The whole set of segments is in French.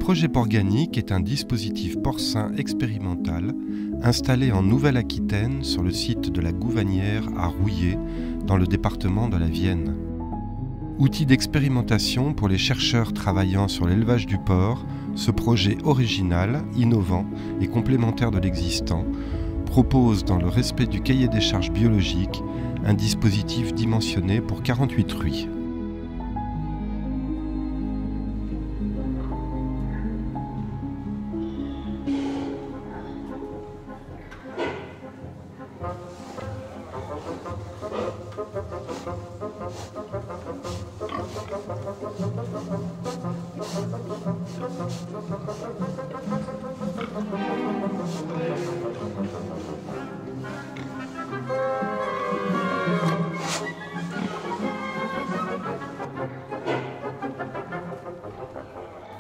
projet Porganic est un dispositif porcin expérimental installé en Nouvelle-Aquitaine sur le site de la Gouvanière à Rouillé, dans le département de la Vienne. Outil d'expérimentation pour les chercheurs travaillant sur l'élevage du porc, ce projet original, innovant et complémentaire de l'existant propose, dans le respect du cahier des charges biologiques, un dispositif dimensionné pour 48 truies.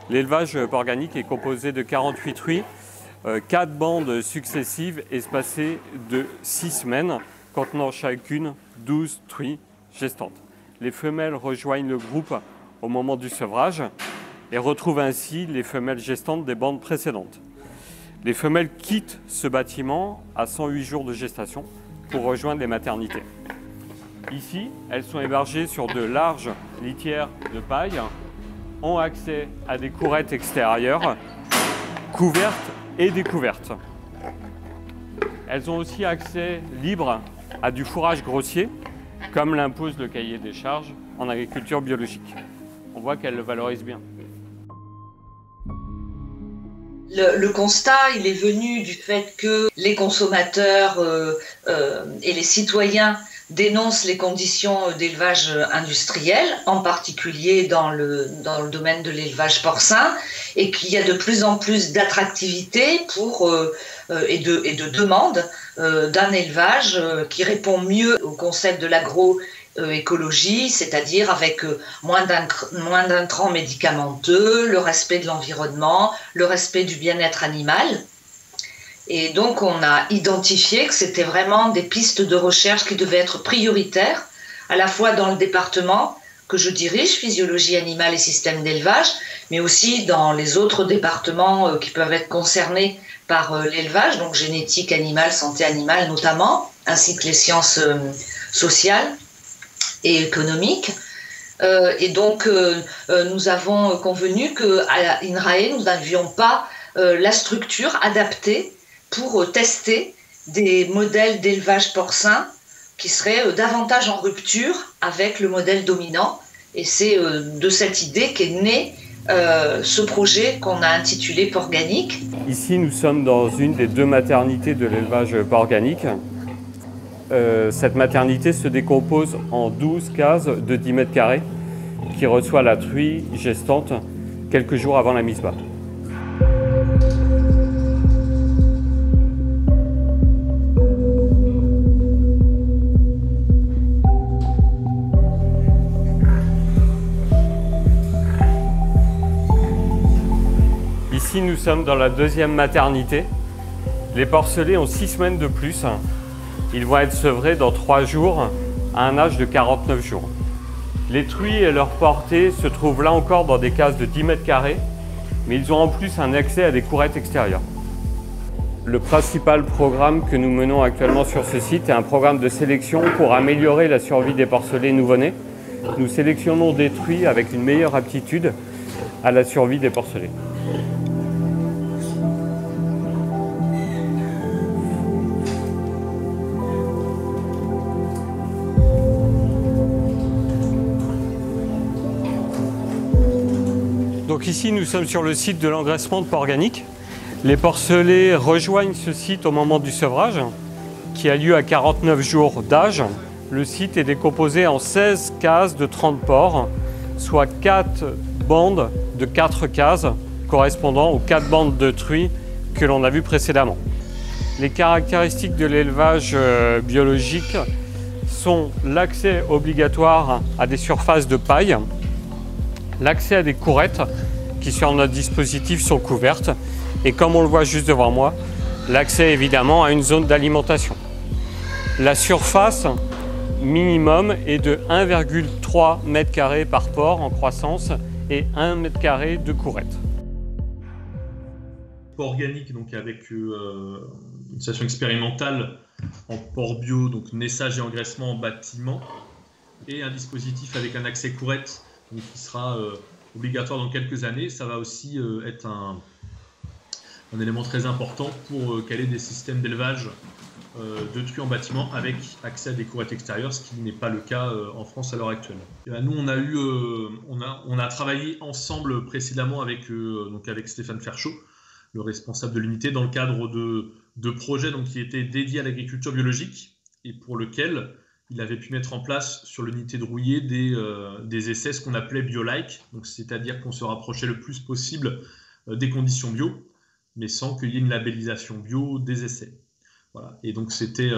L'élevage Porganic est composé de 48 truies, 4 bandes successives espacées de 6 semaines, contenant chacune 12 truies gestantes. Les femelles rejoignent le groupe au moment du sevrage et retrouvent ainsi les femelles gestantes des bandes précédentes. Les femelles quittent ce bâtiment à 108 jours de gestation pour rejoindre les maternités. Ici, elles sont hébergées sur de larges litières de paille, ont accès à des courettes extérieures, couvertes et découvertes. Elles ont aussi accès libre à du fourrage grossier, comme l'impose le cahier des charges en agriculture biologique. On voit qu'elles le valorisent bien. Le constat, il est venu du fait que les consommateurs et les citoyens dénoncent les conditions d'élevage industriel, en particulier dans le domaine de l'élevage porcin, et qu'il y a de plus en plus d'attractivité et de demande d'un élevage qui répond mieux au concept de l'agroécologie, c'est-à-dire avec moins d'intrants médicamenteux, le respect de l'environnement, le respect du bien-être animal. Et donc, on a identifié que c'était vraiment des pistes de recherche qui devaient être prioritaires, à la fois dans le département que je dirige, physiologie animale et système d'élevage, mais aussi dans les autres départements qui peuvent être concernés par l'élevage, donc génétique animale, santé animale notamment, ainsi que les sciences sociales et économiques. Et donc, nous avons convenu qu'à INRAE, nous n'avions pas la structure adaptée pour tester des modèles d'élevage porcin qui seraient davantage en rupture avec le modèle dominant. Et c'est de cette idée qu'est né ce projet qu'on a intitulé Porganic. Ici, nous sommes dans une des 2 maternités de l'élevage Porganic. Cette maternité se décompose en 12 cases de 10 mètres carrés qui reçoit la truie gestante quelques jours avant la mise bas. Ici, nous sommes dans la 2e maternité. Les porcelets ont 6 semaines de plus. Ils vont être sevrés dans 3 jours à un âge de 49 jours. Les truies et leur portée se trouvent là encore dans des cases de 10 mètres carrés, mais ils ont en plus un accès à des courettes extérieures. Le principal programme que nous menons actuellement sur ce site est un programme de sélection pour améliorer la survie des porcelets nouveau-nés. Nous sélectionnons des truies avec une meilleure aptitude à la survie des porcelets. Donc ici, nous sommes sur le site de l'engraissement de Porganic. Les porcelets rejoignent ce site au moment du sevrage, qui a lieu à 49 jours d'âge. Le site est décomposé en 16 cases de 30 porcs, soit 4 bandes de 4 cases, correspondant aux 4 bandes de truies que l'on a vues précédemment. Les caractéristiques de l'élevage biologique sont l'accès obligatoire à des surfaces de paille, l'accès à des courettes qui sur notre dispositif sont couvertes et comme on le voit juste devant moi, l'accès évidemment à une zone d'alimentation. La surface minimum est de 1,3 m² par porc en croissance et 1 m² de courettes. porc organique, donc avec une station expérimentale en porc bio, donc naissage et engraissement en bâtiment, et un dispositif avec un accès courette, donc qui sera obligatoire dans quelques années. Ça va aussi être un élément très important pour caler des systèmes d'élevage de truies en bâtiment avec accès à des courettes extérieures, ce qui n'est pas le cas en France à l'heure actuelle. Et là, nous, on a travaillé ensemble précédemment avec Stéphane Ferchaud, le responsable de l'unité, dans le cadre de projets donc, qui étaient dédiés à l'agriculture biologique et pour lequel il avait pu mettre en place sur l'unité de Rouillé des essais, ce qu'on appelait bio-like, c'est-à-dire qu'on se rapprochait le plus possible des conditions bio, mais sans qu'il y ait une labellisation bio des essais. Voilà. Et donc c'était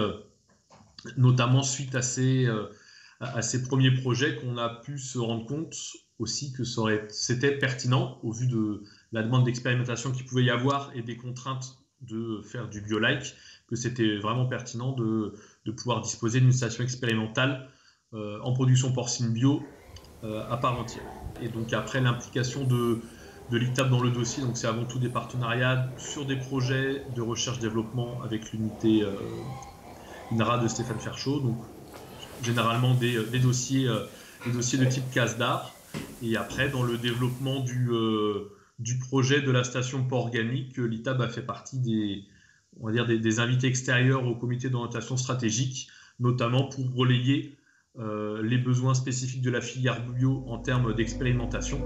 notamment suite à ces premiers projets qu'on a pu se rendre compte aussi que c'était pertinent au vu de la demande d'expérimentation qu'il pouvait y avoir et des contraintes de faire du bio-like, que c'était vraiment pertinent de pouvoir disposer d'une station expérimentale en production porcine bio à part entière. Et donc après l'implication de l'ITAB dans le dossier, donc c'est avant tout des partenariats sur des projets de recherche-développement avec l'unité INRA de Stéphane Ferchaud, donc généralement des dossiers de type CASDAR, et après dans le développement du projet de la station porc organique, l'ITAB a fait partie des invités extérieurs au comité d'orientation stratégique, notamment pour relayer les besoins spécifiques de la filière bio en termes d'expérimentation.